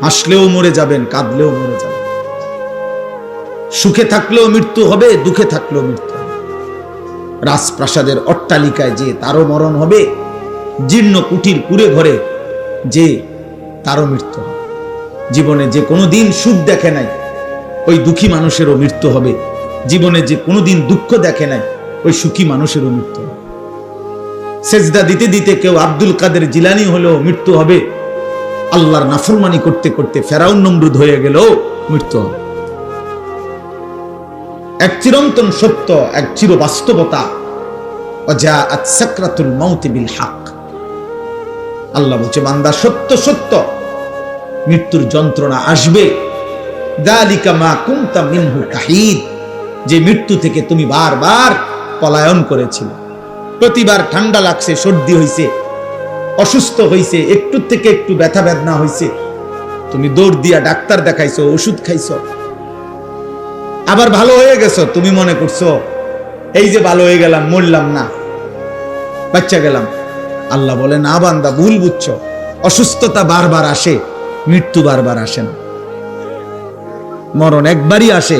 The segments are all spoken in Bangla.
হাসলেও মরে যাবেন, কাঁদলেও মরে যাবেন। সুখে থাকলেও মৃত্যু হবে, দুঃখে থাকলেও মৃত্যু হবে। রাজপ্রাসাদের অট্টালিকায় যে তারও মরণ হবে, জীর্ণ কুটির কুড়ে ঘরে যে তারও মৃত্যু হবে। জীবনে যে কোনোদিন সুখ দেখে নাই ওই দুঃখী মানুষেরও মৃত্যু হবে। জীবনে যে কোনোদিন দুঃখ দেখে নাই ওই সুখী মানুষেরও মৃত্যু হবে। সেজদা দিতে দিতে কেউ আব্দুল কাদের জিলানী হলেও মৃত্যু হবে। আল্লাহর নাফরমানি করতে করতে ফেরাউন নমরুদ হয়ে গেলেও মৃত্যু হবে। এক চিরন্তন সত্য, এক চির বাস্তবতা, ওয়াজাআত সাকরাতুল মাউত বিল হক। আল্লাহ বলছে, বান্দা সত্য সত্য মৃত্যুর যন্ত্রণা আসবে। যালিকা মা কুনতা মিনহু তাহিদ, যে মৃত্যু থেকে তুমি বারবার পলায়ন করেছিলে। প্রতিবার ঠান্ডা লাগছে, সর্দি হইছে, অসুস্থ হইছে, একটু থেকে একটু ব্যথা বেদনা হইছে, তুমি দৌড় দিয়া ডাক্তার দেখাইছো, ওষুধ খাইছো, আবার ভালো হয়ে গেছো। তুমি মনে করছো এই যে ভালো হয়ে গেলাম, মরলাম না, বাচ্চা গেলাম। আল্লাহ বলে, না বান্দা, ভুল বুঝছো। অসুস্থতা বারবার আসে, মৃত্যু বারবার আসে না। মরণ একবারই আসে,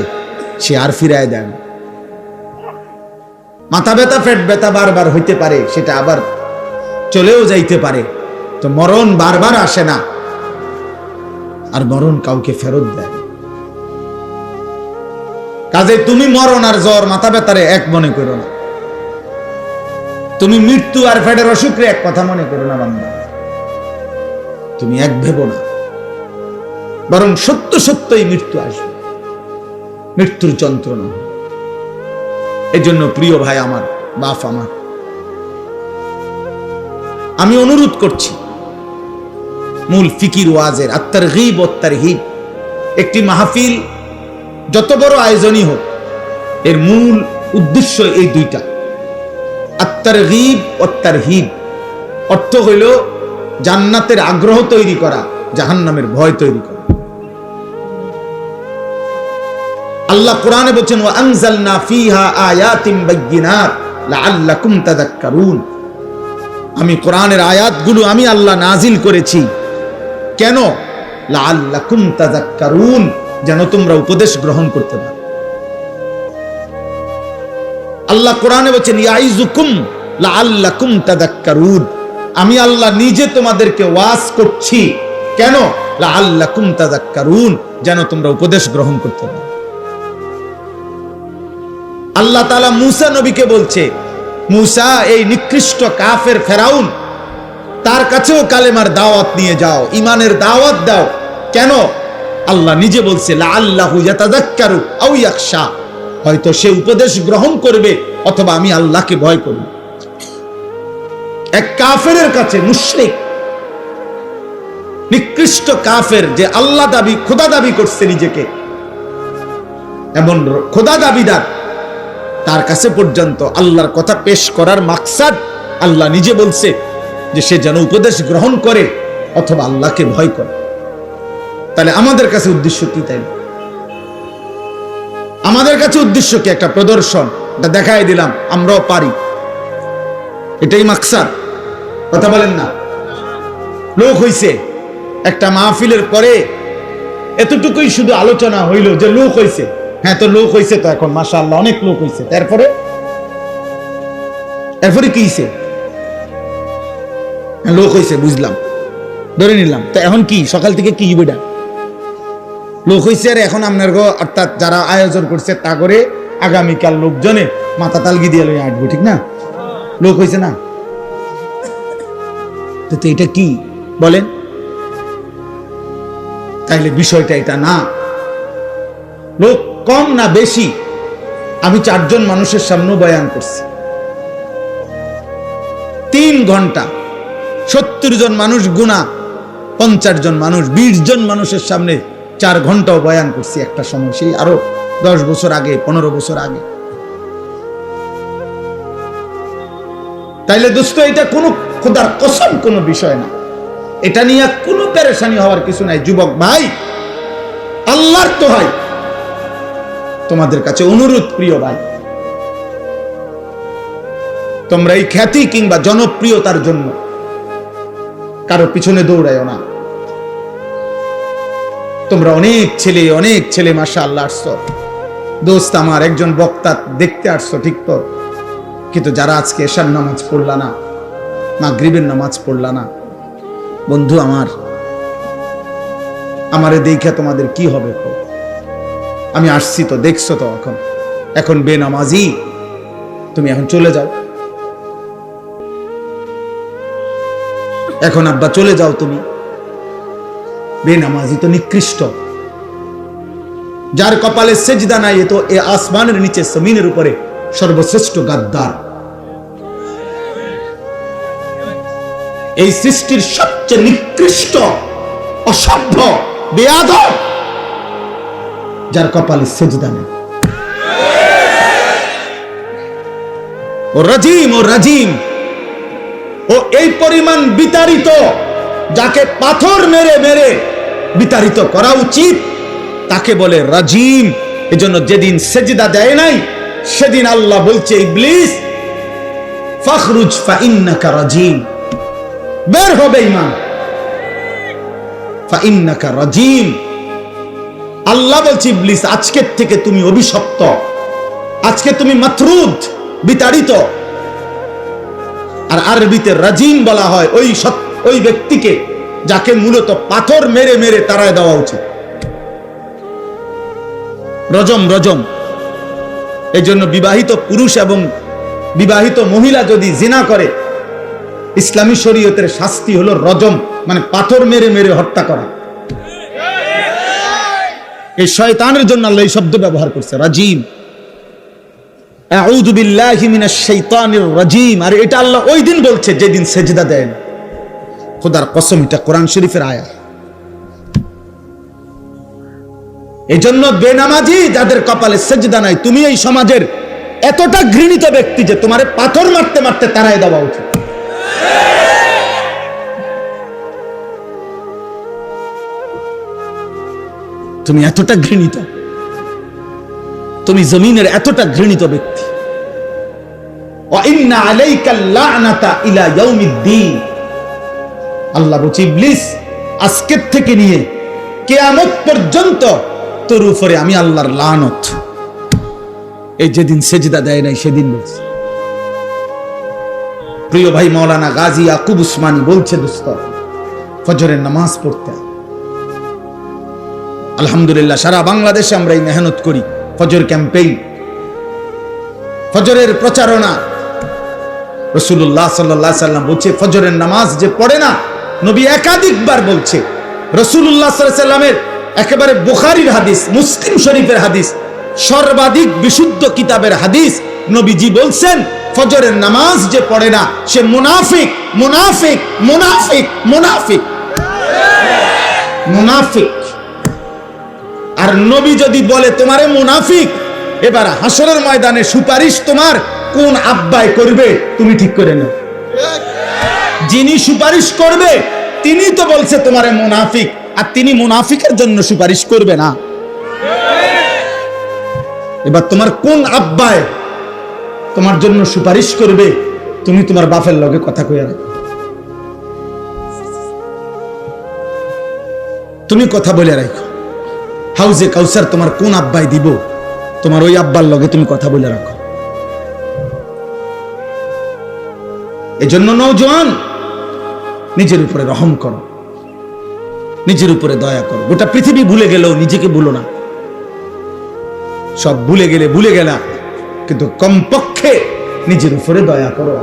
সে আর ফিরায় দেয় না। মাথা ব্যথা, পেট ব্যথা বারবার হইতে পারে, সেটা আবার চলেও যাইতে পারে। তো মরণ বারবার আসে না, আর মরণ কাউকে ফেরত দেয়। কাজে তুমি মরণ আর জ্বর, মাথা ব্যথারে এক মনে করো না। তুমি মৃত্যু আর পেটের অসুখরে এক কথা মনে করো না বান্দা। তুমি এক ভেবো না, বরং সত্য সত্যই মৃত্যু আসবে, মৃত্যুর যন্ত্রণা। এই জন্য প্রিয় ভাই আমার, বাপ আমার, আমি অনুরোধ করছি, মূল ফিকির ওয়াজের আত-তারগীব ওয়াত তারহিব, একটি মাহফিল যত বড় আয়োজনই হোক, এর মূল উদ্দেশ্য এই দুইটা, আত-তারগীব ওয়াত তারহিব। অর্থ হইল জান্নাতের আগ্রহ তৈরি করা, জাহান্নামের ভয় তৈরি করা। আল্লাহ কোরআনে বলেন, ওয়া আনজালনা ফীহা আয়াতিন বাইয়িনাত লাআল্লাকুম তাযাক্কারুন। আমি কোরআনের আয়াতগুলো আমি আল্লাহ নাজিল করেছি, কেন? লাআল্লাকুম তাযাক্কারুন, যেন তোমরা উপদেশ গ্রহণ করতে পারো। আল্লাহ কোরআনে বলেন, ইয়াইযুকুম লাআল্লাকুম তাযাক্কারুন। আমি আল্লাহ নিজে তোমাদেরকে ওয়াজ করছি, কেন? লাআল্লাকুম তাযাক্কারুন, যেন তোমরা উপদেশ গ্রহণ করতে পারো। আল্লাহ তাআলা মূসা নবীকে বলছে, মূসা, এই নিকৃষ্ট কাফের ফেরাউন, তার কাছেও কালেমার দাওয়াত নিয়ে যাও, ঈমানের দাওয়াত দাও। কেন? আল্লাহ নিজে বলছে, লাআল্লাহু ইয়াতাযাক্কারু আও ইয়াখশা, হয়তো সে উপদেশ গ্রহণ করবে অথবা আমি আল্লাহকে ভয় করব। এক কাফেরের কাছে, মুশরিক, নিকৃষ্ট কাফের, যে আল্লাহ দাবি, খোদা দাবি করছে নিজেকে, এমন খোদা দাবিদার, তার কাছে পর্যন্ত আল্লাহর কথা পেশ করার মাকসাদ আল্লাহ নিজে বলছে যে সে যেন উপদেশ গ্রহণ করে অথবা আল্লাহকে ভয় করে। তাহলে আমাদের কাছে উদ্দেশ্য কি? তাই আমাদের কাছে উদ্দেশ্য কি? একটা প্রদর্শন, এটা দেখাই দিলাম আমরাও পারি, এটাই মাকসাদ। কথা বলেন না? লোক হইছে, একটা মাহফিলের পরে এতটুকুই শুধু আলোচনা হইল যে লোক হইছে। হ্যাঁ, তো লোক হইছে, তো এখন মাশাআল্লাহ অনেক লোক হইছে, এরপরে কি হইছে? লোক হইছে, বুঝলাম, ধরে নিলাম। তো এখন কি? সকাল থেকে কি বেটা লোক হইছে, আর এখন আপনার অর্থাৎ যারা আয়োজন করছে তা করে আগামীকাল লোকজনে মাথা তালগি দিয়ে লই আটবো, ঠিক না? লোক হইছে না? তো এটা কি বলেন? তাইলে বিষয়টা এটা না। লোক কম না বেশি? আমি 4 জন মানুষের সামনে বয়ান করছি, 3 ঘন্টা, 70 জন মানুষ গুণা, 50 জন মানুষ, 20 জন মানুষের সামনে 4 ঘন্টাও বয়ান করছি একটা সময়, সেই আরো 10 বছর আগে, 15 বছর আগে। তাইলে দোস্ত, এটা কোনো খোদার কসম কোনো বিষয় না, এটা নিয়ে কোনো পেরেশানি হওয়ার কিছু নাই। যুবক ভাই, আল্লাহর তো হয়, তোমাদের কাছে অনুরোধ, প্রিয় ভাই, তোমরা এই খ্যাতি কিংবা জনপ্রিয়তার জন্য কারো পিছনে দৌড়ায়ও না। তোমরা অনেক ছেলে মাশাআল্লাহ আসছো দোস্ত, আমার একজন বক্তা দেখতে আসছো ঠিক তো, কিন্তু যারা আজকে এশার নামাজ পড়লা না, মাগরিবের নামাজ পড়লা না, বন্ধু আমারে দেখে তোমাদের কি হবে? আমি আসছি তো, দেখছো তো, এখন বেনামাজি তুমি এখন চলে যাও, এখন আব্বা চলে যাও, তুমি বেনামাজি তো নিকৃষ্ট, যার কপালে সেজদা নাই, এ তো এ আসমানের নিচে জমিনের উপরে সর্বশ্রেষ্ঠ গাদ্দার, এই সৃষ্টির সবচেয়ে নিকৃষ্ট অসভ্য বেয়াদব, যার কপালে সেজদা নেই। ও রাজিম, ও এই পরিমাণ বিতাড়িত, যাকে পাথর মেরে মেরে বিতাড়িত করা উচিত তাকে বলে রাজিম। এজন্য যেদিন সেজদা দেয় নাই সেদিন আল্লাহ বলছে, ইবলিস ফাখরুজ ফাইন্নাকা রাজিম, বের হবে ইমান, ফাইন্নাকা রাজিম। আল্লাহ বলছে, ইবলিস আজকের থেকে তুমি অভিশপ্ত, আজকে তুমি মাতরুদ, বিতাড়িত। আর আরবিতে রাজিম বলা হয় ওই ব্যক্তিকে যাকে মূলত পাথর মেরে মেরে তাড়ায় দেওয়া উচিত। রজম। এই জন্য বিবাহিত পুরুষ এবং বিবাহিত মহিলা যদি জিনা করে, ইসলামী শরীয়তের শাস্তি হলো রজম, মানে পাথর মেরে মেরে হত্যা করা। এই শয়তানের জন্য আল্লাহ এই শব্দ ব্যবহার করছে, রাজিম। আউযু বিল্লাহি মিনাশ শাইতানির রাজিম। আর এটা আল্লাহ ওই দিন বলছে যেদিন সেজদা দেন। খোদার কসম, এটা কোরআন শরীফের আয়াত। এই জন্য বেনামাজি যাদের কপালে সেজদা নাই, তুমি এই সমাজের এতটা ঘৃণিত ব্যক্তি যে তোমারে পাথর মারতে মারতে তাড়ায় দেওয়া উচিত। তুমি এতটা ঘৃণিত, তুমি জমিনের এতটা ঘৃণিত ব্যক্তি। ওয়া ইন্না আলাইকা লা'নাতা ইলা ইয়াউমিদ্দিন। আল্লাহ বলছে, ইবলিস আজকের থেকে নিয়ে কিয়ামত পর্যন্ত তোর উপরে আমি আল্লাহর লানত। এই যেদিন সেজদা দেয় নাই সেদিন বলছে। প্রিয় ভাই মাওলানা গাজী ইয়াকুব উসমানী বলছে, দোস্ত ফজরের নামাজ পড়তে, আলহামদুলিল্লাহ সারা বাংলাদেশে আমরা এই মেহনত করি, ফজর ক্যাম্পেইন, ফজরের প্রচারণা। রাসূলুল্লাহ সাল্লাল্লাহু আলাইহি সাল্লাম বলছে, ফজরের নামাজ যে পড়ে না, নবী একাধিকবার বলছে, রাসূলুল্লাহ সাল্লাল্লাহু আলাইহি সাল্লামের একেবারে বুখারীর হাদিস, মুসলিম শরীফের হাদিস, সর্বাধিক বিশুদ্ধ কিতাবের হাদিস, নবীজি বলছেন, ফজরের নামাজ যে পড়ে না সে মুনাফিক, মুনাফিক, মুনাফিক, মুনাফিক, মুনাফিক। আর নবী যদি বলে তোমারে মুনাফিক, এবার হাসরের ময়দানে সুপারিশ তোমার কোন আব্বায় করবে তুমি ঠিক করে নাও। যিনি সুপারিশ করবে তিনি তো বলছে তোমারে মুনাফিক, আর তিনি মুনাফিকের জন্য সুপারিশ করবে না। এবার তোমার কোন আব্বায় তোমার জন্য সুপারিশ করবে, তুমি তোমার বাপের লগে কথা কইয়া রাখো, তুমি কথা বলে রাখো। হাউজে কাউসার তোমার কোন আব্বাই দিব, তোমার ওই আব্বার লগে তুমি কথা বলে রাখো। এজন্য নওজোয়ান, নিজের উপরে রহম করো, নিজের উপরে দয়া করো। গোটা পৃথিবী ভুলে গেলেও নিজেকে ভুলো না। সব ভুলে গেলে ভুলে গেলা, কিন্তু কমপক্ষে নিজের উপরে দয়া করো,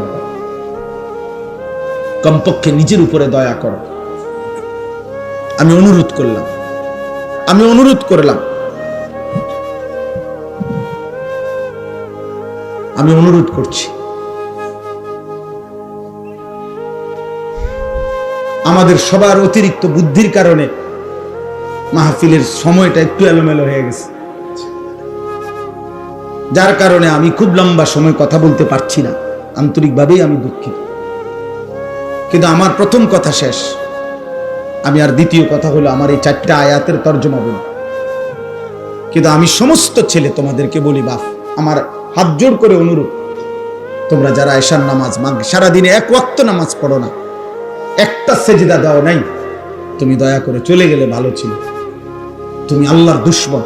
কমপক্ষে নিজের উপরে দয়া করো। আমি অনুরোধ করলাম, আমি অনুরোধ করলাম, আমি অনুরোধ করছি, আমাদের সবার অতিরিক্ত বুদ্ধির কারণে মাহফিলের সময়টা একটু এলোমেলো হয়ে গেছে, যার কারণে আমি খুব লম্বা সময় কথা বলতে পারছি না। আন্তরিকভাবেই আমি দুঃখিত, কিন্তু আমার প্রথম কথা শেষ। আমি আর দ্বিতীয় কথা হলো আমার এই 4টা আয়াতের তর্জমা বলি। কিন্তু আমি সমস্ত ছেলে তোমাদেরকে বলি, বাপ আমার হাত জোড় করে অনুরোধ, তোমরা যারা এশার নামাজ সারাদিনে এক ওয়াক্ত নামাজ পড়ো না, একটা সেজদা দাও নাই, তুমি দয়া করে চলে গেলে ভালো ছিল। তুমি আল্লাহর দুশমন,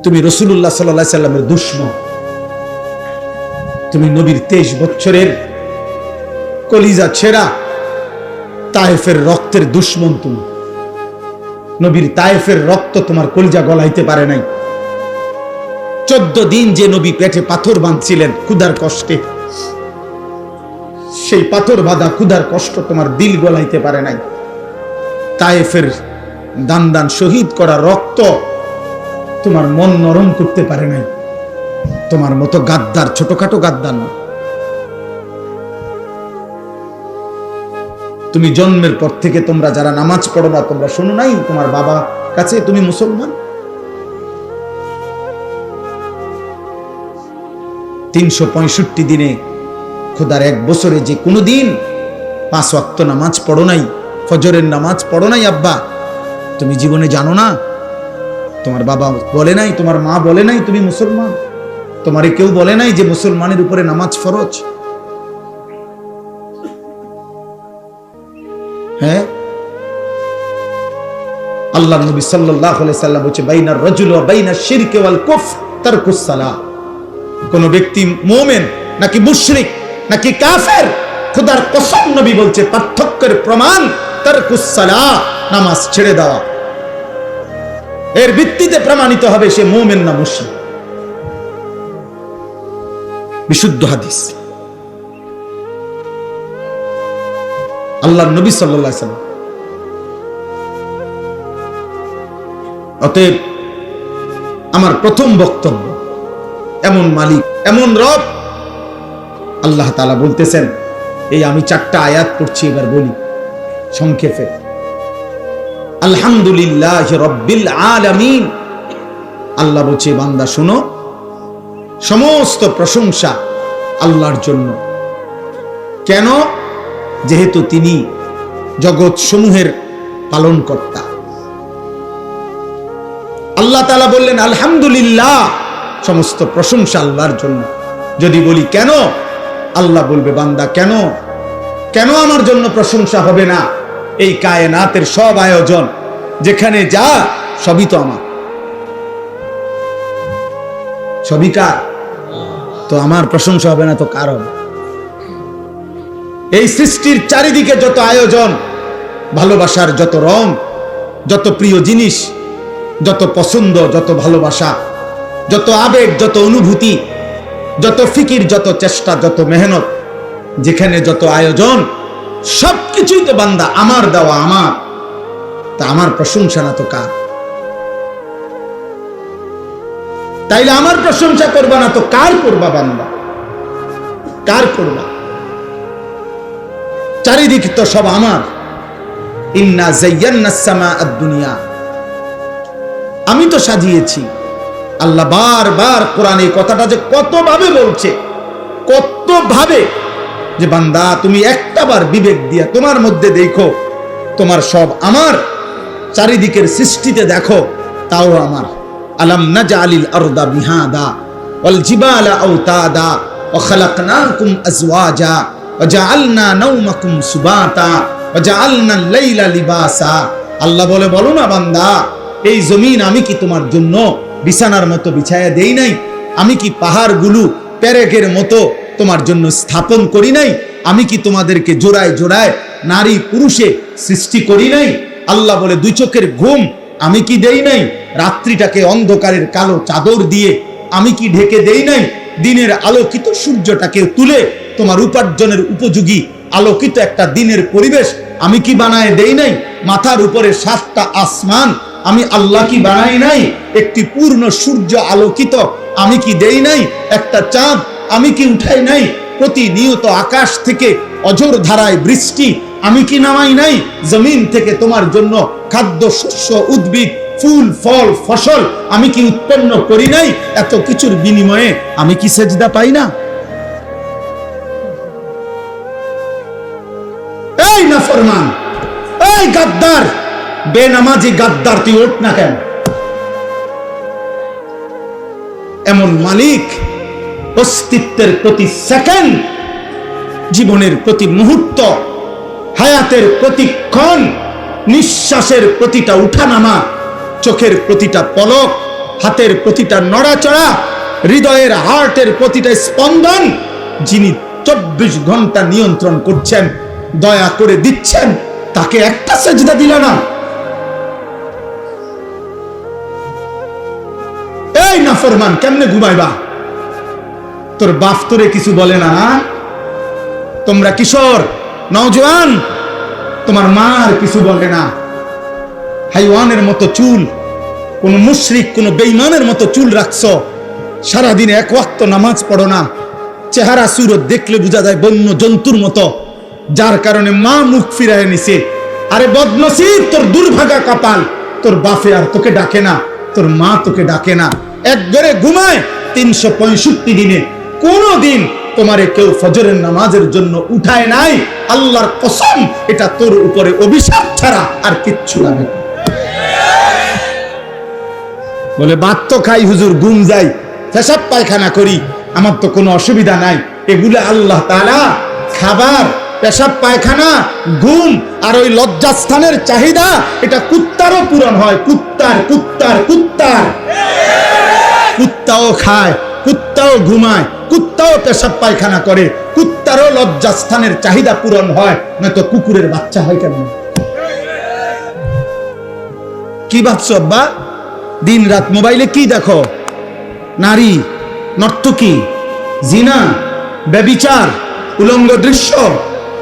তুমি রাসূলুল্লাহ সাল্লাল্লাহু আলাইহি সাল্লামের দুশমন, তুমি নবীর 23 বছরের কলিজা ছেঁড়া তায়েফের রক্তের দুশমন। তুমি নবীর তায়েফের রক্ত তোমার কলিজা গলাইতে পারে নাই। 14 দিন যে নবী পেটে পাথর বাঁধছিলেন ক্ষুধার কষ্টে, সেই পাথর বাঁধা ক্ষুধার কষ্ট তোমার দিল গলাইতে পারে নাই। তায়েফের দান দান শহীদ করা রক্ত তোমার মন নরম করতে পারে নাই। তোমার মতো গাদ্দার ছোটখাটো গাদ্দার না। তুমি জন্মের পর থেকে তোমরা যারা নামাজ পড়ো না, তোমরা শোনো নাই তোমার বাবা কাছে তুমি মুসলমান? 365 দিনে খোদার 1 বছরে যে কোনো দিন 5 ওয়াক্ত নামাজ পড়ো নাই, ফজরের নামাজ পড়ো নাই আব্বা, তুমি জীবনে জানো না? তোমার বাবা বলে নাই, তোমার মা বলে নাই তুমি মুসলমান? তোমারে কেউ বলে নাই যে মুসলমানের উপরে নামাজ ফরজ? হ্যাঁ, আল্লাহ নবী সাল্লাল্লাহু আলাইহি সাল্লাম বলেছে বাইনার রাজুল ওয়া বাইনাশ শিরকি ওয়াল কুফর তারকুস সালাহ। কোন ব্যক্তি মুমিন নাকি মুশরিক নাকি কাফের, খোদার কসম নবী বলছে পার্থক্যের প্রমাণ তারকুস সালাহ, নামাজ ছেড়ে দেওয়া। এর ভিত্তিতে প্রমাণিত হবে সে মুমিন না মুশরিক। বিশুদ্ধ হাদিস। আল্লাহর নবী সাল্লাল্লাহু আলাইহি সাল্লাম। অতএব আমার প্রথম বক্তব্য, এমন মালিক, এমন রব আল্লাহ তাআলা বলতেছেন। এই আমি 4টা আয়াত পড়ছি, এবার বলি সংক্ষেপে। আলহামদুলিল্লাহি রাব্বিল আলামিন। আল্লাহ বলছে বান্দা শোনো, সমস্ত প্রশংসা আল্লাহর জন্য। কেন? যেহেতু তিনি জগৎ সমূহের পালনকর্তা। আল্লাহ তাআলা বললেন আলহামদুলিল্লাহ, সমস্ত প্রশংসা আল্লাহর জন্য। যদি বলি কেন, আল্লাহ বলবে বান্দা কেন, কেন আমার জন্য প্রশংসা হবে না? এই কায়নাতের সব আয়োজন যেখানে যা সবই তো আমার, সবই কার? তো আমার প্রশংসা হবে না তো কার হবে? এই সৃষ্টির চারিদিকে যত আয়োজন, ভালোবাসার যত রং, যত প্রিয় জিনিস, যত পছন্দ, যত ভালোবাসা, যত আবেগ, যত অনুভূতি, যত ফিকির, যত চেষ্টা, যত মেহনত, যেখানে যত আয়োজন, সবকিছুই তো বান্দা আমার দেওয়া, আমার। তা আমার প্রশংসা না তো কার? তাইলে আমার প্রশংসা করবা না তো কার করবা বান্দা? কার করবা? চারিদিকে তো সব আমার। ইন্না যায়্যানাস সামাআদ দুনিয়া, আমি তো সাজিয়েছি। আল্লাহ বারবার কোরআনে কথাটা যে কত ভাবে বলছে, কত ভাবে, যে বান্দা তুমি একটাবার বিবেক দিয়া তোমার মধ্যে দেখো, তোমার সব আমার। চারিদিকের সৃষ্টিতে দেখো, তাও আমার। আলাম নাজআলিল আরদা মিহাদা ওয়াল জিবালা আওতাদা ওয়া খালাকনাকুম আজওয়াজা ওয়া জাআলনা নাওমাকুম সুবাতা ওয়া জাআলনা আল-লাইলা লিবাসা। আল্লাহ বলে বলো না বান্দা, এই জমিন আমি কি তোমার জন্য বিছানার মতো বিছায়া দেই নাই? আমি কি পাহাড়গুলো পেরেকের মতো তোমার জন্য স্থাপন করি নাই? আমি কি তোমাদেরকে জোড়ায় জোড়ায় নারী পুরুষে সৃষ্টি করি নাই? আল্লাহ বলে 2 চোখের ঘুম আমি কি দেই নাই? রাত্রিটাকে অন্ধকারের কালো চাদর দিয়ে আমি কি ঢেকে দেই নাই? দিনের আলোকিত সূর্যটাকে তুলে তোমার উপার্জনের উপযোগী আলোকিত একটা দিনের পরিবেশ আমি কি বানায় দেই নাই? মাথার উপরে 7টা আসমান আমি আল্লাহ কি বানাই নাই? একটি পূর্ণ সূর্য আলোকিত আমি কি দেই নাই? একটা চাঁদ আমি কি উঠাই নাই? প্রতিনিয়ত আকাশ থেকে অঝোর ধারায় বৃষ্টি আমি কি নামাই নাই? জমিন থেকে তোমার জন্য খাদ্য, শস্য, উদ্ভিদ, ফুল, ফল, ফসল আমি কি উৎপন্ন করি নাই? এত কিছুর বিনিময়ে আমি কি সেজদা পাই না? এই নাফরমান, এই গাদ্দার, বেনামাজি গাদ্দার, তুই ওঠ না কেন? এমন মালিক অস্তিত্বের প্রতি সেকেন্ড, জীবনের প্রতি মুহূর্ত, হায়াতের প্রতিক্ষণ নিঃশ্বাসের প্রতিটা উঠানামা, চোখের প্রতিটা পলক, হাতের প্রতিটা নড়াচড়া, হৃদয়ের হার্টের প্রতিটা স্পন্দন যিনি 24 ঘন্টা নিয়ন্ত্রণ করছেন, দয়া করে দিচ্ছেন, তাকে একটা সেজদা দিল না? এই নাফরমান, কেমনে ঘুমাইবা? তোর বাপ তোরে কিছু বলে না? তোমরা কিশোর নওজোয়ান, তোমার মার কিছু বলে না? হাইওয়ানের মতো চুল, কোন মুশরিক কোন বেঈমানের মতো চুল রাখছো, সারাদিন এক ওয়াক্ত নামাজ পড়ো না, চেহারা সুরত দেখলে বোঝা যায় বন্য জন্তুর মতো, যার কারণে মা মুখ ফিরায় নিছে। আরে বদনসিব, তোর দুর্ভাগা কপাল, তোর বাপে আর তোকে ডাকে না, তোর মা তোকে ডাকে না। এক ঘরে ঘুমায় 365 দিনে কোন দিন তোমারে কেউ ফজরের নামাজের জন্য উঠায় নাই। আল্লাহর কসম, এটা তোর উপরে অভিশাপ ছাড়া আর কিচ্ছু লাগে না। বলে ভাত তো খাই হুজুর, ঘুম যাই, পেশাব পায়খানা করি, আমার তো কোনো অসুবিধা নাই। এগুলো আল্লাহ তাআলা খাবার, পেশাব পায়খানা, ঘুম আর ওই লজ্জাস্থানের চাহিদা, এটা কুত্তারও পূরণ হয়। কুত্তার কুত্তার কুত্তার কুত্তাও খায়, কুত্তাও ঘুমায়, কুত্তাও পেশাব পায়খানা করে, কুত্তারও লজ্জাস্থানের চাহিদা পূরণ হয়, নয়তো কুকুরের বাচ্চা হয় কেন? কি ভাবছো আব্বা? দিন রাত মোবাইলে কি দেখো? নারী, নর্তকী, জিনা, ব্যভিচার, উলঙ্গ দৃশ্য,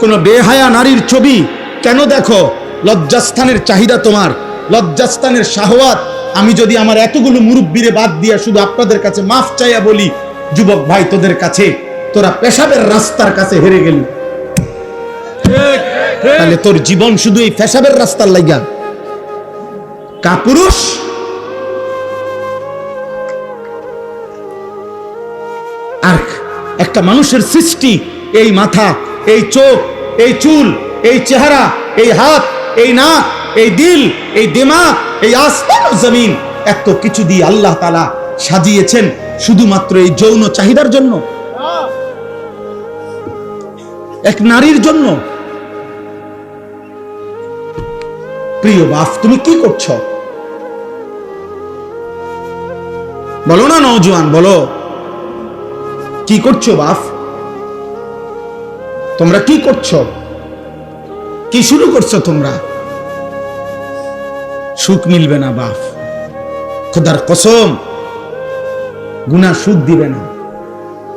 কোন বেহায়া নারীর ছবি কেন দেখো? লজ্জাস্থানের চাহিদা তোমার, লজ্জাস্থানের শাহওয়াত। আমি যদি আমার এতগুলো মুরব্বিরে বাদ দিয়া শুধু আপনাদের কাছে মাফ চাইয়া বলি, যুবক ভাই তোদের কাছে, তোরা পেশাবের রাস্তার কাছে হেরে গেলি। তাহলে তোর জীবন শুধু এই পেশাবের রাস্তার লাগা? কাপুরুষ! আর একটা মানুষের সৃষ্টি, এই মাথা, এই চোখ, এই চুল, এই চেহারা, এই হাত, এই নাক, এই দিল, এই দিমাগ, এই আসমান ও জমিন, এত কিছু দিয়ে আল্লাহ তাআলা সাজিয়েছেন শুধুমাত্র এই যৌন চাহিদার জন্য, এক নারীর জন্য। প্রিয় বাপ, তুমি কি করছো? বলো না নওজোয়ান, বলো কি করছো বাপ? তোমরা কি করছো? কি শুরু করছো তোমরা? সুখ মিলবে না বাপ, খোদার কসম, গুনাহ সুখ দিবে না।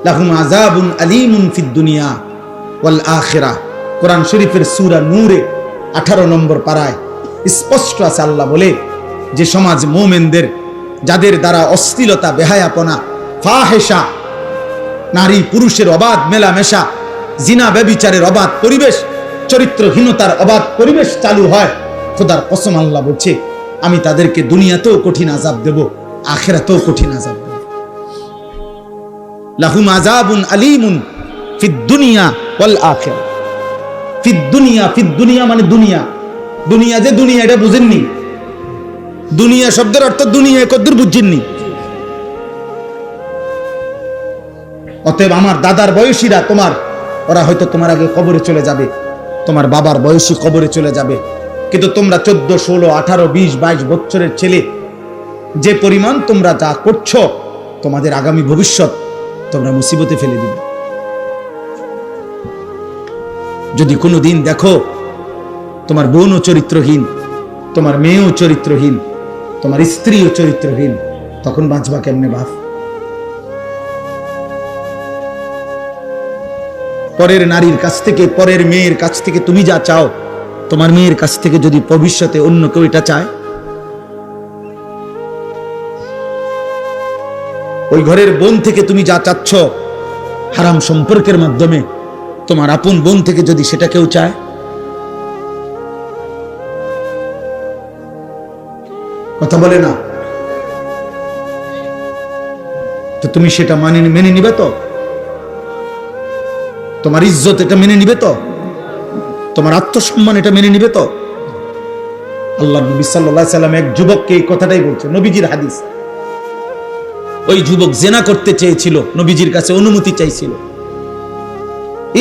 লাহুম আযাবুন আলীমুন ফিদ দুনিয়া ওয়াল আখিরাহ। কোরআন শরীফের সূরা নূরে 18 নম্বর পারায় স্পষ্ট আছে, আল্লাহ বলে যে সমাজ মুমিনদের, যাদের দ্বারা অশ্লীলতা, বেহায়াপনা, ফাহেশা, নারী পুরুষের অবাধ মেলামেশা, জিনা ব্যভিচারের অবাধ পরিবেশ, চরিত্রহীনতার অবাধ পরিবেশ চালু হয়, খোদার কসম আল্লাহ বলছে আমি তাদেরকে দুনিয়াতেও কঠিন আযাব দেব, আখিরাতেও কঠিন আযাব দেব। লাহুম আযাবুন আলীমুন ফিদ দুনিয়া ওয়াল আখিরাহ। ফিদ দুনিয়া, ফিদ দুনিয়া মানে দুনিয়া, দুনিয়া যে দুনিয়া এটা বুঝেননি? দুনিয়া শব্দের অর্থ দুনিয়া কদ্দুর বুঝেননি? অতএব আমার দাদার বয়সীরা, তোমার, ওরা হয়তো তোমার আগে কবরে চলে যাবে, তোমার বাবার বয়সী কবরে চলে যাবে, কিন্তু তোমরা 14, 16, 18, 20, 22 বছরের ছেলে, যে পরিমাণ তোমরা যা করছো, তোমাদের আগামী ভবিষ্যৎ তোমরা মুসিবতে ফেলে দিবে। যদি কোনো দিন দেখো তোমার বোনও চরিত্রহীন, তোমার মেয়েও চরিত্রহীন, তোমার স্ত্রীও চরিত্রহীন, তখন বাঁচবা কেমনে বাপ? পরের নারীর কাছ থেকে, পরের মেয়ের কাছ থেকে তুমি যা চাও, তোমার মেয়ের কাছ থেকে যদি ভবিষ্যতে অন্য কেউ এটা চায়, ওই ঘরের বোন থেকে তুমি যা চাচ্ছ হারাম সম্পর্কের মাধ্যমে, তোমার আপন বোন থেকে যদি সেটা কেউ চায়, কথা বলে না, তো তুমি সেটা মেনে নিবে তো? তোমার ইজ্জত এটা মেনে নিবে তো? তোমার আত্মসম্মান এটা মেনে নিবে তো? আল্লাহ নবী সাল্লাল্লাহু আলাইহি সাল্লাম এক যুবককে এই কথাটাই বলছে, নবীজির হাদিস। ওই যুবক জেনা করতে চেয়েছিল, নবীজির কাছে অনুমতি চাইছিল।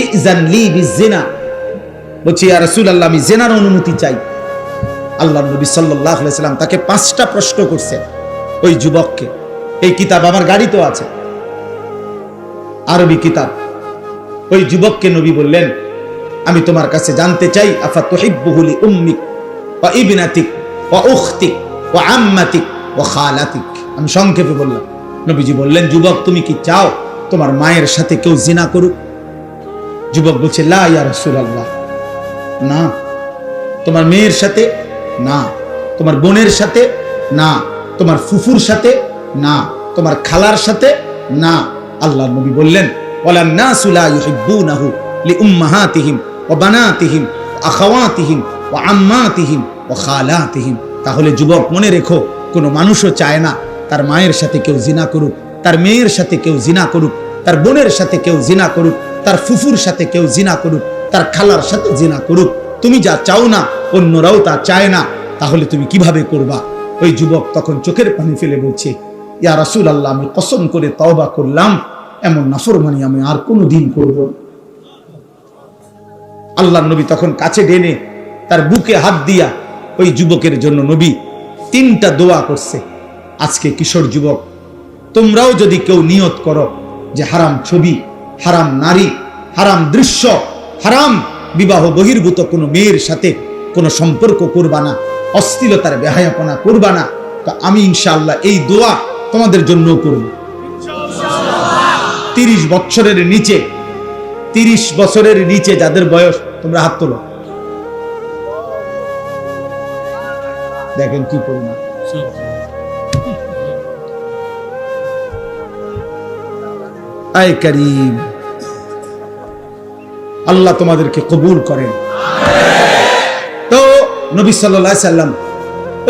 ইজান লি বিজিনা, বলছি ইয়া রাসূলুল্লাহ, আমি জেনার অনুমতি চাই। আল্লাহ নবী সাল্লাল্লাহু আলাইহি সাল্লাম তাকে 5টা প্রশ্ন করছে ওই যুবককে। এই কিতাব আমার গাড়িতেও আছে, আরবি কিতাব। ওই যুবককে নবী বললেন, আমি তোমার কাছে জানতে চাই, আফা তুহিব্বুহু লি উম্মিক ওয়া ইবনাতিক ওয়া উখতিক ওয়া আম্মাতিক ওয়া খালাতিক। আমি সংক্ষেপে বললাম। নবীজি বললেন, যুবক তুমি কি চাও তোমার মায়ের সাথে কেউ জিনা করুক? যুবক বলছে, লা ইয়া রাসূলুল্লাহ, না। তোমার মেয়ের সাথে না, তোমার বোনের সাথে না, তোমার ফুফুর সাথে না, তোমার খালার সাথে না। আল্লাহর নবী বললেন, ওয়ালান নাসু লা ইউহিব্বুনাহু লিউম্মাহাতিহিম ওয়া বানাতিহিম ওয়া আখাওয়াতিহিম ওয়া আম্মাতিহিম ওয়া খালাতিহিম। তাহলে যুবক মনে রেখো, কোনো মানুষও চায় না তার মায়ের সাথে কেউ জিনা করুক, তার মেয়ের সাথে কেউ জিনা করুক, তার বোনের সাথে কেউ জিনা করুক, তার ফুফুর সাথে কেউ জিনা করুক, তার খালার সাথে জিনা করুক। তুমি যা চাও না অন্যরাও তা চায় না, তাহলে তুমি কিভাবে করবা? ওই যুবক তখন চোখের পানি ফেলে বলছে, ইয়া রাসূলুল্লাহ, আমি কসম করে তওবা করলাম, এমন নাফরমানি আমি আর কোনোদিন করব না। আল্লাহর নবী তখন কাছে টেনে তার বুকে হাত দিয়া ওই যুবকের জন্য নবী 3টা দোয়া করছে। আজকে কিশোর যুবক, তোমরাও যদি কেউ নিয়ত করো যে হারাম ছবি, হারাম নারী, হারাম দৃশ্য, হারাম বিবাহ বহির্ভূত কোনো মেয়ের সাথে কোনো সম্পর্ক করবা না, অশ্লীলতার বেহায়াপনা করবা না, তো আমি ইনশাআল্লাহ এই দোয়া তোমাদের জন্য করব। 30 বছরের নিচে, 30 বছরের নিচে যাদের বয়স, তোমরা হাত তোলো। দেখেন কি পরিমাণ। আয় করিম, আল্লাহ তোমাদেরকে কবুল করেন। তো নবী সাল্লাল্লাহু আলাইহি সাল্লাম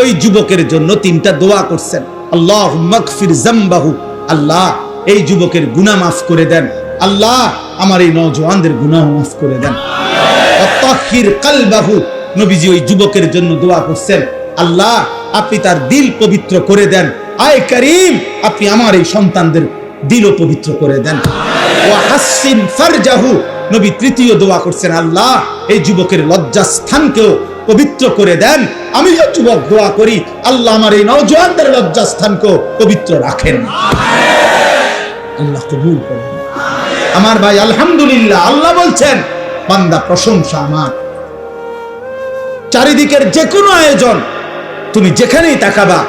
ওই যুবকের জন্য 3টা দোয়া করছেন। আল্লাহুম্মা গফির যামবাহু, আল্লাহ এই যুবকের গুনাহ মাফ করে দেন, আল্লাহ আমার এই নওজওয়ানদের গুনাহ মাফ করে দেন। তাহির কলবাহু, নবীজি ওই যুবকের জন্য দোয়া করছেন, আল্লাহ আপনি তার দিল পবিত্র করে দেন। আয় করিম, আপনি আমার এই সন্তানদের দিলও পবিত্র করে দেন। ওয়া হাসিন ফারজাহু, নবী 3য় দোয়া করছেন, আল্লাহ এই যুবকের লজ্জাস্থানকেও পবিত্র করে দেন। আমি যে যুবক দোয়া করি, আল্লাহ আমার এই নওজওয়ানদের লজ্জাস্থানকেও পবিত্র রাখেন। আল্লাহ কবুল করেন। আমার ভাই, আলহামদুলিল্লাহ, আল্লাহ বলছেন, বান্দা প্রশংসা আমার। চারিদিকের যে কোনো আয়োজন, তুমি যেখানেই তাকাবা,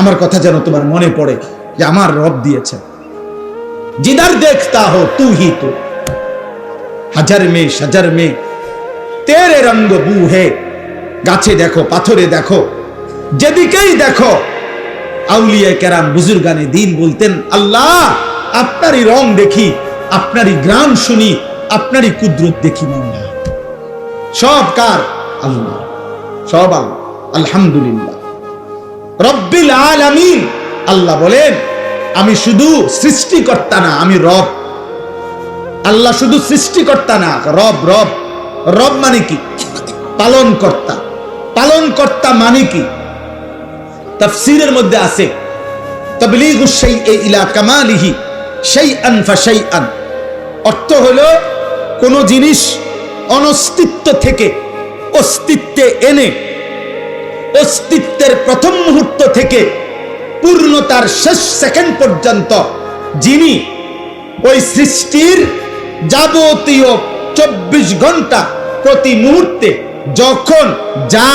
আমার কথা যেন তোমার মনে পড়ে যে আমার রব দিয়েছেন। जिधर देखता हो तू ही तो, হাজার মে সাজার মে তেরে রঙ্গ বু হে। গাছে দেখো, পাথরে দেখো, যেদিকেই দেখো, আউলিয়া কেরাম বুজুর্গানে দিন বলতেন, আল্লাহ আপনারই রং দেখি, আপনারই গ্রাম শুনি, আপনারই কুদরত দেখি। মাওলা সব কার? আল্লাহ, সব আল্লাহ। আলহামদুলিল্লাহ রব্বিল আলামিন। আল্লাহ বলেন, আমি শুধু সৃষ্টিকর্তা না, আমি রব। আল্লাহ শুধু সৃষ্টিকর্তা না, রব। রব রব মানে কি? পালন কর্তা। পালন কর্তা মানে কি? তাফসীরের মধ্যে আছে, তাবলীগুশ শাইই ইলা কামালিহি শাইআন ফাশাইআন। অর্থ হলো কোন জিনিস অনস্তিত্ব থেকে অস্তিত্বে এনে, অস্তিত্বের প্রথম মুহূর্ত থেকে পূর্ণতার শেষ সেকেন্ড পর্যন্ত যিনি ওই সৃষ্টির যাবতীয় 24 ঘন্টা প্রতি মুহূর্তে যখন যা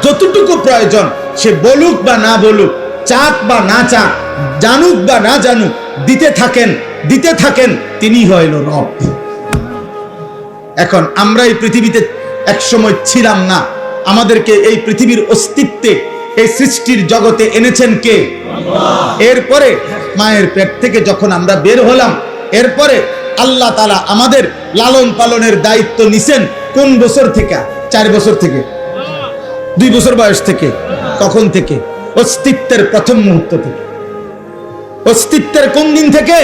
যতটুকু প্রয়োজন, সে বলুক বা না বলুক, চাক বা না চাক, জানুক বা না জানুক, দিতে থাকেন, তিনি হইল রব। এখন আমরা এই পৃথিবীতে একসময় ছিলাম না, আমাদেরকে এই পৃথিবীর অস্তিত্বে, এই সৃষ্টির জগতে এনেছেন কে? এরপরে মায়ের পেট থেকে যখন আমরা বের হলাম, এরপরে আল্লাহ তাআলা আমাদের লালন পালনের দায়িত্ব নিছেন কোন বছর থেকে? 4 বছর থেকে, 2 বছর বয়স থেকে। কখন থেকে? অস্তিত্বের প্রথম মুহূর্ত থেকে। অস্তিত্বের কোন দিন থেকে?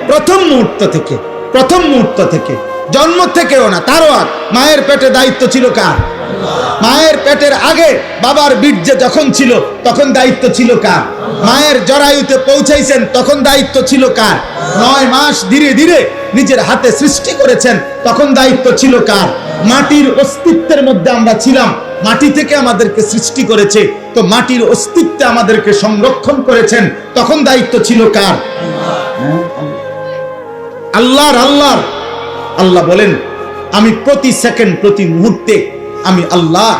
প্রথম মুহূর্ত থেকে। প্রথম মুহূর্ত থেকে, জন্ম থেকেও না, তারও আগ। মায়ের পেটে দায়িত্ব ছিল কার? মায়ের পেটের আগে বাবার বীর্যে যখন ছিল তখন দায়িত্ব ছিল কার? মায়ের জরায়ুতে পৌঁছাইছেন তখন দায়িত্ব ছিল কার? 9 মাস ধীরে ধীরে নিজের হাতে সৃষ্টি করেছেন তখন দায়িত্ব ছিল কার? মাটির অস্তিত্বের মধ্যে আমরা ছিলাম, মাটি থেকে আমাদেরকে সৃষ্টি করেছে, তো মাটির অস্তিত্বে আমাদেরকে সংরক্ষণ করেছেন, তখন দায়িত্ব ছিল কার? আল্লাহর। আল্লাহ বলেন, আমি প্রতি সেকেন্ড প্রতি মুহূর্তে আমি আল্লাহ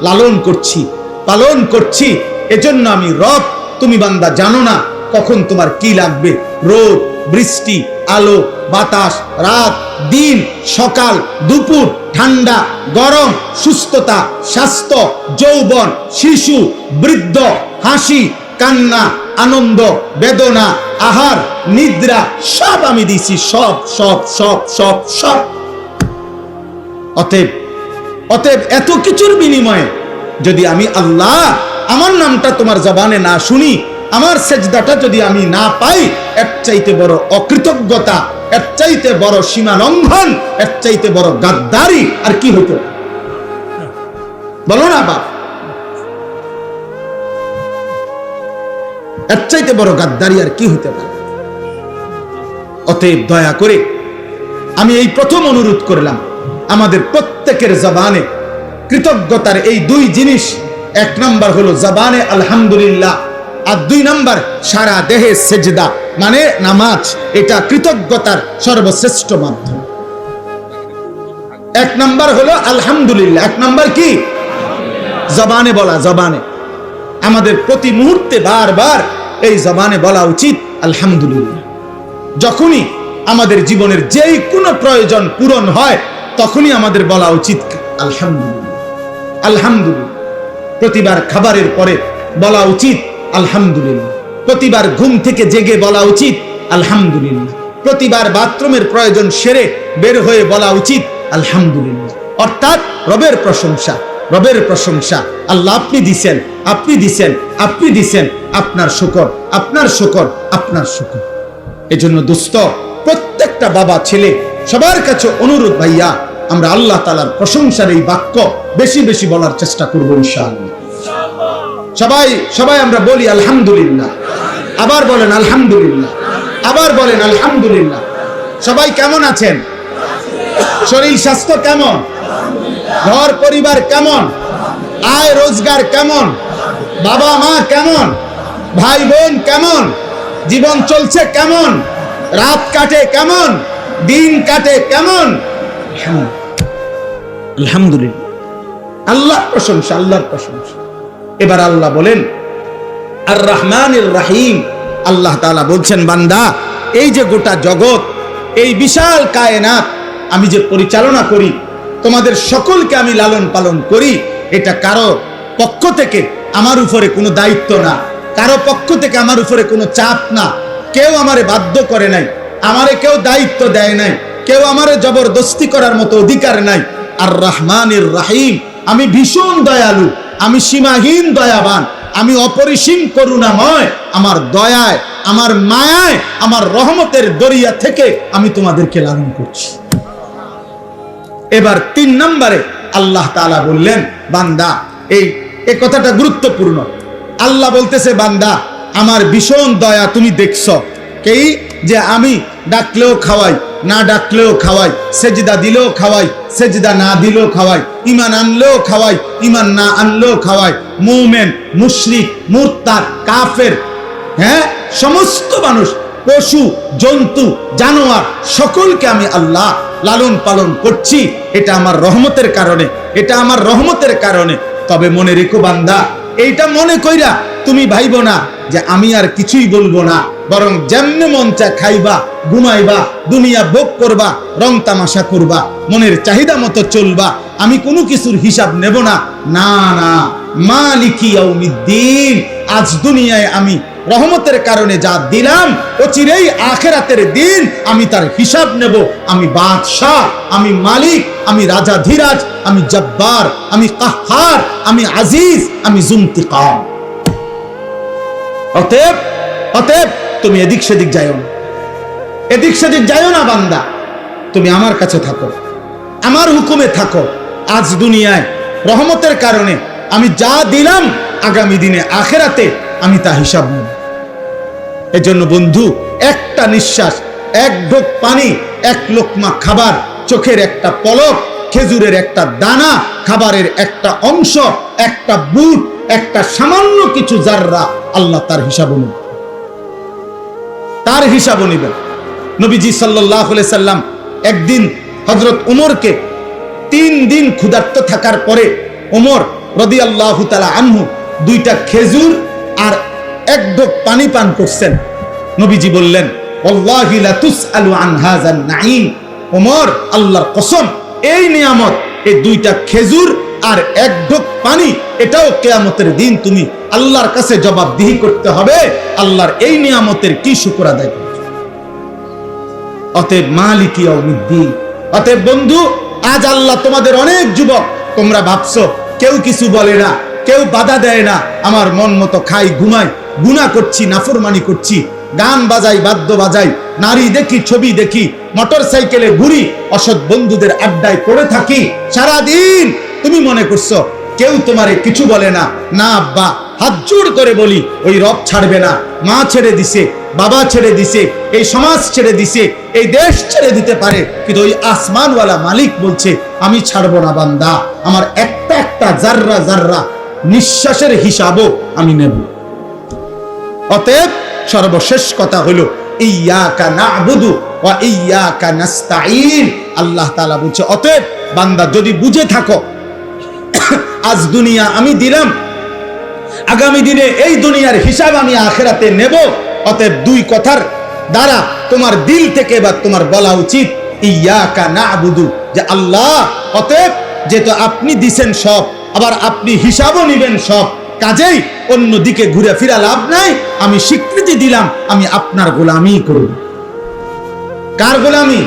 লালন করছি, পালন করছি। এজন্য আমি রব। তুমি বান্দা জানো না কখন তোমার কি লাগবে। রোদ, বৃষ্টি, আলো, বাতাস, রাত, দিন, সকাল, দুপুর, ঠান্ডা, গরম, সুস্থতা, স্বাস্থ্য, যৌবন, শিশু, বৃদ্ধ, হাসি, কান্না, আনন্দ, বেদনা, আহার, নিদ্রা, সব আমি দিছি। সব সব সব সব সব। অতএব এত কিছুর বিনিময়ে যদি আমি আল্লাহ আমার নামটা তোমার জবানে না শুনি, আমার সেজদাটা যদি আমি না পাই, এর চাইতে বড় অকৃতজ্ঞতা, এর চাইতে বড় সীমা লঙ্ঘন, এর চাইতে বড় গাদ্দারি আর কি হইতো? বলো না বাপ, এর চাইতে বড় গাদ্দারি আর কি হইতে পারে? অতএব দয়া করে আমি এই প্রথম অনুরোধ করলাম, আমাদের প্রত্যেকের জবানে কৃতজ্ঞতার এই দুই জিনিস, এক নাম্বার হলো জবানে আলহামদুলিল্লাহ, আর দুই নাম্বার সারা দেহে সেজদা মানে নামাজ। এটা কৃতজ্ঞতার সর্বশ্রেষ্ঠ মাধ্যম। এক নাম্বার হলো আলহামদুলিল্লাহ, এক নাম্বার কি? জবানে বলা। জবানে আমাদের প্রতি মুহূর্তে বারবার এই জবানে বলা উচিত আলহামদুলিল্লাহ। যখনই আমাদের জীবনের যেই কোনো প্রয়োজন পূরণ হয়, তখনই আমাদের বলা উচিত আলহামদুলিল্লাহ, আলহামদুলিল্লাহ। প্রতিবার খাবারের পরে বলা উচিত আলহামদুলিল্লাহ। প্রতিবার ঘুম থেকে জেগে বলা উচিত আলহামদুলিল্লাহ। প্রতিবার বাথরুমের প্রয়োজন সেরে বের হয়ে বলা উচিত আলহামদুলিল্লাহ। অর্থাৎ রবের প্রশংসা, রবের প্রশংসা। আল্লাহ আপনি দিছেন, আপনি দিছেন, আপনি দিছেন, আপনার শুকর, আপনার শুকর, আপনার শুকর। এজন্য দোস্ত, প্রত্যেকটা বাবা ছেলে সবার কাছে অনুরোধ, ভাইয়া আমরা আল্লাহ তাআলার প্রশংসার এই বাক্য বেশি বেশি বলার চেষ্টা করব ইনশাআল্লাহ। সবাই আমরা বলি আলহামদুলিল্লাহ। আবার বলেন আলহামদুলিল্লাহ, আবার বলেন আলহামদুলিল্লাহ। সবাই কেমন আছেন? শরীর স্বাস্থ্য কেমন? ঘর পরিবার কেমন? আয় রোজগার কেমন? বাবা মা কেমন? ভাই বোন কেমন? জীবন চলছে কেমন? রাত কাটে কেমন? দিন কাটে কেমন? আলহামদুলিল্লাহ। আল্লাহর প্রশংসা, আল্লাহর প্রশংসা। এবার আল্লাহ বলেন আর রহমানির রহিম। আল্লাহ তাআলা বলছেন, বান্দা এই যে গোটা জগৎ, এই বিশাল কায়নাত আমি যে পরিচালনা করি, তোমাদের সকলকে আমি লালন পালন করি, এটা কারো পক্ষ থেকে আমার উপরে কোনো দায়িত্ব না, কারো পক্ষ থেকে আমার উপরে কোনো চাপ না। কেউ আমারে বাধ্য করে নাই, আমারে কেউ দায়িত্ব দেয় নাই, কেউ আমারে জবরদস্তি করার মতো অধিকার নাই। আর রহমানির রহিম, আমি ভীষণ দয়ালু, আমি সীমাহীন দয়াবান, আমি অপরিসীম করুণাময়। আমার দয়ায়, আমার মায়ায়, আমার রহমতের দরিয়া থেকে আমি তোমাদেরকে লালন করছি। এবার 3 নম্বরে আল্লাহ তাআলা বললেন, বান্দা এই কথাটা গুরুত্বপূর্ণ। আল্লাহ বলতেছে, বান্দা আমার ভীষণ দয়া তুমি দেখছো কি, যে আমি ডাকলেও খাওয়াই, না ডাকলেও খাওয়াই, সেজদা দিলেও খাওয়াই, সেজদা না দিলেও খাওয়াই, ঈমান আনলেও খাওয়াই, ঈমান না আনলেও খাওয়াই, মুমিন, মুশরিক, মুরতাদ, কাফের, হ্যাঁ সমস্ত মানুষ, পশু, জন্তু, জানোয়ার সকলকে আমি আল্লাহ লালন পালন করছি। এটা আমার রহমতের কারণে, এটা আমার রহমতের কারণে। তবে মনে রেখো বান্দা, এইটা মনে কইরা তুমি ভাইবো না যে আমি আর কিছুই বলবো না, বরং যেমনে মন চা খাইবা, ঘুমাইবা, দুনিয়া ভোগ করবা, রং তামাশা করবা, মনের চাহিদা মতো চলবা, আমি কোনো কিছুর হিসাব নেব না। না না, মালিকি ইয়াউমিদ্দিন, আজ দুনিয়ায় আমি রহমতের কারণে যা দিলাম, অচিরেই আখিরাতের দিন আমি তার হিসাব নেব। আমি বাদশাহ, আমি মালিক, আমি রাজাধিরাজ, আমি জব্বার, আমি কাহ্হার, আমি আজিজ, আমি জুনতিকাম। অতএব তুমি এদিক সেদিক যাইও না, এদিক সেদিক যাইও না বান্দা, তুমি আমার কাছে থাকো, আমার হুকুমে থাকো। আজ দুনিয়ায় রহমতের কারণে আমি যা দিলাম, আগামী দিনে আখিরাতে আমি তা হিসাব নেব। এজন্য বন্ধু, একটা নিঃশ্বাস, এক ঢোক পানি, এক লোকমা খাবার, চোখের একটা পলক, খেজুরের একটা দানা, খাবারের একটা অংশ, একটা বুট, একটা সামান্য কিছু জাররা, আল্লাহ তার হিসাবও নেবেন। নবীজি সাল্লাল্লাহু আলাইহি সাল্লাম একদিন হযরত ওমরকে 3 দিন ক্ষুধার্ত থাকার পরে ওমর রাদিয়াল্লাহু তাআলা আনহু 2টা খেজুর আর 1 ঢোক পানি পান করছেন। নবীজি বললেন, ওয়াল্লাহি লা তুসআলু আন হাযান নাঈম। ওমর, আল্লাহর কসম, এই নিয়ামত, এই 2টা খেজুর আর 1 ঢোক পানি, এটাও কিয়ামতের দিন তুমি আল্লাহর কাছে জবাবদিহি করতে হবে। আল্লাহর এই নিয়ামতের কি শুকর আদায় করবে? অতএব মালিকি ইয়াউমিদ্দিন, অতএব বন্ধু, আজ আল্লাহ তোমাদের অনেক যুবক, তোমরা ভাবছো কেউ কিছু বলে না, কেউ বাধা দেয় না, আমার মন মতো খাই, ঘুমাই, গুনাহ করছি, নাফরমানি করছি, গান বাজাই, বাদ্য বাজাই, নারী দেখি, ছবি দেখি, মোটর সাইকেলে ঘুরি, অসৎ বন্ধুদের আড্ডায় পড়ে থাকি সারাদিন। তুমি মনে করছো কেউ তোমারে কিছু বলে না? না আব্বা, হাত জোড় করে বলি, ওই রব ছাড়বে না। মা ছেড়ে দিছে, বাবা ছেড়ে দিছে, এই সমাজ ছেড়ে দিছে, এই দেশ ছেড়ে দিতে পারে, কিন্তু ওই আসমানওয়ালা মালিক বলছে আমি ছাড়বো না বান্দা, আমার একটা একটা জাররা জাররা নিঃশ্বাসের হিসাবও আমি নেব। অতএব সর্বশেষ কথা হলো ইয়াকা না'বুদু ওয়া ইয়াকা নাস্তাঈন। আল্লাহ তাআলা বলছে, অতএব বান্দা যদি বুঝে থাকো আজ দুনিয়া আমি দিলাম, আগামী দিনে এই দুনিয়ার হিসাব আমি আখিরাতে নেব, অতএব 2 কথার দ্বারা তোমার দিল থেকে বা তোমার বলা উচিত ইয়াকা না'বুদু, যে আল্লাহ, অতএব যেহেতু আপনি দিছেন সব, আবার আপনি হিসাবও নেবেন সব, কাজেই অন্যদিকে ঘুরে ফিরা লাভ নাই। আমি স্বীকৃতি দিলাম আমি আপনার গোলামি করব। কার গোলামি?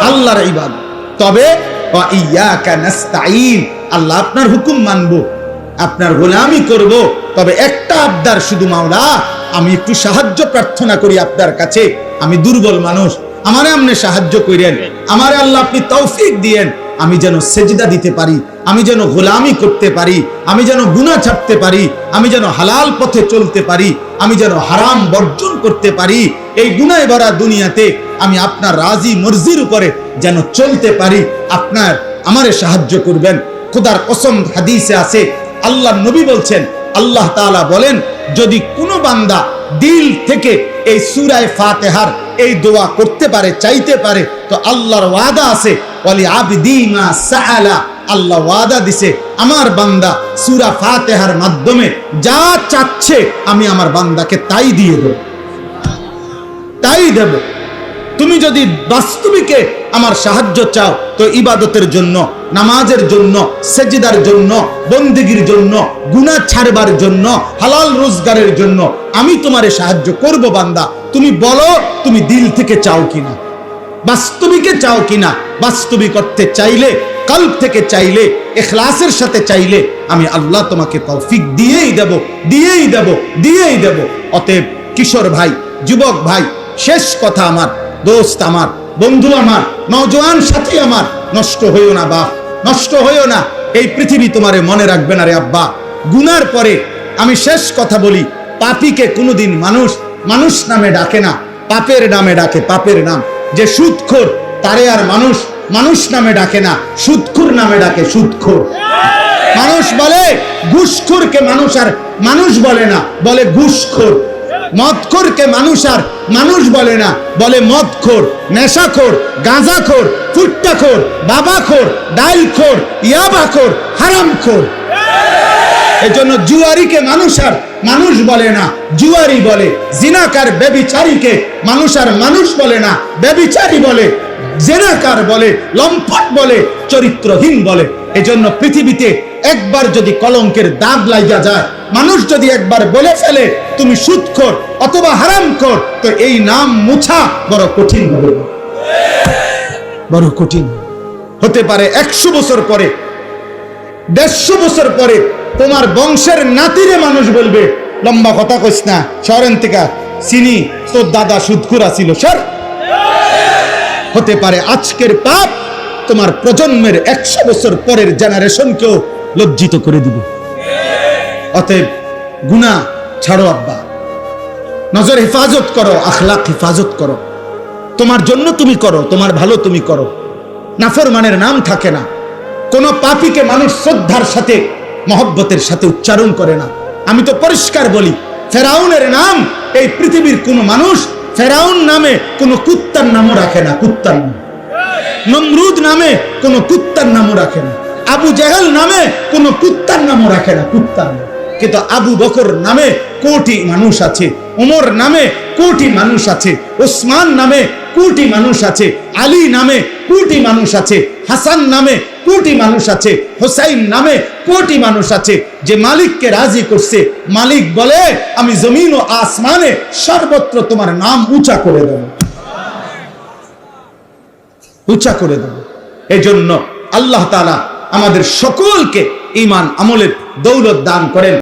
আল্লাহর ইবাদত। তবে ওয়া ইয়াকা নাস্তাঈন, আল্লাহ আপনার হুকুম মানব, আপনার গোলামি করব, তবে একটা আবদার শুধু, মাওলা আমি একটু সাহায্য প্রার্থনা করি আপনার কাছে, আমি দুর্বল মানুষ, আমারে আপনি সাহায্য করেন, আমারে আল্লাহ আপনি তৌফিক দিয়েন, আমি যেন সেজদা দিতে পারি, আমি যেন গোলামি করতে পারি, আমি যেন গুনাহ ছাড়তে পারি, আমি যেন হালাল পথে চলতে পারি, আমি যেন হারাম বর্জন করতে পারি, এই গুনাহে ভরা দুনিয়াতে আমি আপনার রাজি মর্জির উপরে যেন চলতে পারি, আপনার আমারে সাহায্য করবেন। খোদার কসম, হাদিসে আছে, আল্লাহ নবী বলছেন, আল্লাহ তাআলা বলেন, যদি কোনো বান্দা দিল থেকে এই সূরা ফাতিহার এই দোয়া করতে পারে, চাইতে পারে, তো আল্লাহর ওয়াদা আছে, ওয়ালি আবদি মা সাআলা, আল্লাহ ওয়াদা দিছে আমার বান্দা সূরা ফাতিহার মাধ্যমে যা চাচ্ছে আমি আমার বান্দাকে তাই দিয়ে দেব, তাই দেব। তুমি যদি বাস্তবিকে আমার সাহায্য চাও, তো ইবাদতের জন্য, নামাজের জন্য, সেজদার জন্য, বন্দেগীর জন্য, গুনাহ ছাড়বার জন্য, হালাল রোজগারের জন্য আমি তোমারে সাহায্য করব বান্দা। তুমি বলো তুমি দিল থেকে চাও কিনা, বাস্তবিকে চাও কিনা। বাস্তবিক অর্থে চাইলে, কলব থেকে চাইলে, ইখলাসের সাথে চাইলে আমি আল্লাহ তোমাকে তৌফিক দিয়েই দেব, দিয়েই দেব, দিয়েই দেব। অতএব কিশোর ভাই, যুবক ভাই, শেষ কথা আমার, দোস্ত আমার, বন্ধু আমার, নওজোয়ান সাথী আমার, নষ্ট হইও না বাপ, নষ্ট হইও না। এই পৃথিবী তোমারে মনে রাখবে না রে আব্বা। গুনার পরে আমি শেষ কথা বলি, পাপীকে কোনোদিন মানুষ মানুষ নামে ডাকে না, পাপের নামে ডাকে, পাপের নাম। যে সুদখোর তারে আর মানুষ মানুষ নামে ডাকে না, সুদখোর নামে ডাকে, সুদখোর। মানুষ বলে ঘুষখোরকে মানুষ আর মানুষ বলে না, বলে ঘুষখোর। মদখোরকে মানুষ আর মানুষ বলে না, বলে মদখোর, নেশাখোর, গাঁজাখোর, ফুট্টাখোর, বাবাখোর, ডাইলখোর, ইয়াবাখোর, হারামখোর। এজন্য জুয়ারিকে মানুষ আর মানুষ বলে না, জুয়ারি বলে। জিনাকার ব্যভিচারীকে মানুষ আর মানুষ বলে না, ব্যভিচারী বলে, জিনাকার বলে, লম্পট বলে, চরিত্রহীন বলে। এজন্য পৃথিবীতে একবার যদি কলঙ্কের দাগ লাগিয়া যায়, মানুষ যদি একবার বলে ফেলে তুমি সুদখোর অথবা হারামখোর, তো এই নাম মুছা বড় কঠিন হবে, বড় কঠিন হতে পারে। 100 বছর পরে, 150 বছর পরে তোমার বংশের নাতিরে মানুষ বলবে, লম্বা কথা কইস না, শহরের থেকে চিনি তোর দাদা সুদখোর ছিল স্যার। হতে পারে আজকের পাপ তোমার প্রজন্মের 100 বছর পরের জেনারেশনকেও লজ্জিত করে দিবে। অতএব গুনাহ ছাড়ো আব্বা, নজর হেফাজত করো, আখলাক হেফাজত করো। তোমার জন্য তুমি করো, তোমার ভালো তুমি করো। নাফরমানের নাম থাকে না, কোন পাপীকে মানুষ শ্রদ্ধার সাথে মহব্বতের সাথে উচ্চারণ করে না। আমি তো পরিষ্কার বলি, ফেরাউনের নাম এই পৃথিবীর কোন মানুষ ফেরাউন নামে কোন কুত্তার নামও রাখে না, কুত্তার নাম। নমরুদ নামে কোন কুত্তার নামও রাখে না, আবু জেহেল নামে কোন কুত্তার নামও রাখে না, কুত্তার নাম। কিন্তু আবু বকর নামে কোটি মানুষ আছে, ওমর নামে কোটি মানুষ আছে, ওসমান নামে কোটি মানুষ আছে, আলী নামে কোটি মানুষ আছে, হাসান নামে কোটি মানুষ আছে, হোসাইন নামে কোটি মানুষ আছে। যে মালিককে রাজি করছে, মালিক বলে আমি জমিন ও আসমানে সর্বত্র তোমার নাম উঁচা করে দেব, উঁচা করে দেব। এই জন্য আল্লাহ তাআলা আমাদের সকলকে ঈমান আমলের দৌলত দান করেন।